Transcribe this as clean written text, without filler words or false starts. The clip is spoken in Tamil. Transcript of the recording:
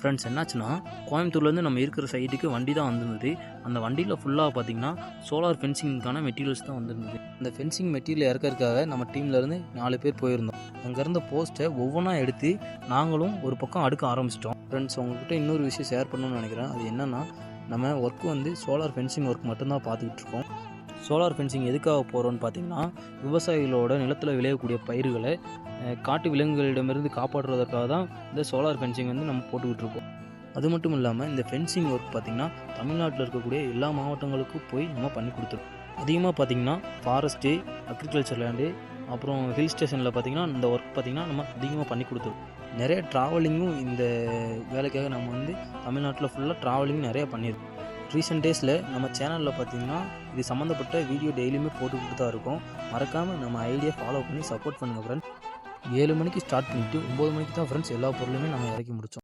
ஃப்ரெண்ட்ஸ் என்னாச்சுன்னா, கோயம்புத்தூர்லேருந்து நம்ம இருக்கிற சைட்டுக்கு வண்டி தான் வந்திருந்தது. அந்த வண்டியில் ஃபுல்லாக பார்த்திங்கன்னா சோலார் ஃபென்சிங்க்கான மெட்டீரியல்ஸ் தான் வந்திருந்தது. அந்த ஃபென்சிங் மெட்டீரியல் இறக்கறதுக்காக நம்ம டீம்லேருந்து 4 பேர் போயிருந்தோம். அங்கே இருந்த போஸ்ட்டை ஒவ்வொன்றா எடுத்து நாங்களும் ஒரு பக்கம் அடுக்க ஆரம்பிச்சிட்டோம். ஃப்ரெண்ட்ஸ் உங்கள்கிட்ட இன்னொரு விஷயம் ஷேர் பண்ணணும்னு நினைக்கிறேன். அது என்னென்னா, நம்ம ஒர்க்கு வந்து சோலார் ஃபென்சிங் ஒர்க் மட்டும்தான் பார்த்துக்கிட்டு இருக்கோம். சோலார் ஃபென்சிங் எதுக்காக போகிறோன்னு பார்த்தீங்கன்னா, விவசாயிகளோட நிலத்தில் விளையக்கூடிய பயிர்களை காட்டு விலங்குகளிடமிருந்து காப்பாற்றுவதற்காக தான் இந்த சோலார் ஃபென்சிங் வந்து நம்ம போட்டுக்கிட்டு இருக்கோம். அது மட்டும் இல்லாமல் இந்த ஃபென்சிங் ஒர்க் பார்த்திங்கன்னா தமிழ்நாட்டில் இருக்கக்கூடிய எல்லா மாவட்டங்களுக்கும் போய் நம்ம பண்ணி கொடுத்துருக்கோம். அதிகமாக பார்த்திங்கன்னா ஃபாரஸ்ட்டு, அக்ரிகல்ச்சர் லேண்டு, அப்புறம் ஹில் ஸ்டேஷனில் பார்த்திங்கன்னா இந்த ஒர்க் பார்த்திங்கன்னா நம்ம அதிகமாக பண்ணி கொடுத்துருக்கோம். நிறைய ட்ராவலிங்கும் இந்த வேலைக்காக நம்ம வந்து தமிழ்நாட்டில் ஃபுல்லாக ட்ராவலிங் நிறையா பண்ணியிருக்கோம். ரீசெண்ட் டேஸில் நம்ம சேனலில் பார்த்திங்கன்னா இது சம்மந்தப்பட்ட வீடியோ டெய்லியுமே போட்டுக்கிட்டு தான் இருக்கும். மறக்காமல் நம்ம ஐடியா ஃபாலோ பண்ணி சப்போர்ட் பண்ணுங்கள் ஃப்ரெண்ட்ஸ். 7 மணிக்கு ஸ்டார்ட் பண்ணிவிட்டு 9 மணிக்கு தான் ஃப்ரெண்ட்ஸ் எல்லா பொருளுமே நம்ம இறக்கி முடித்தோம்.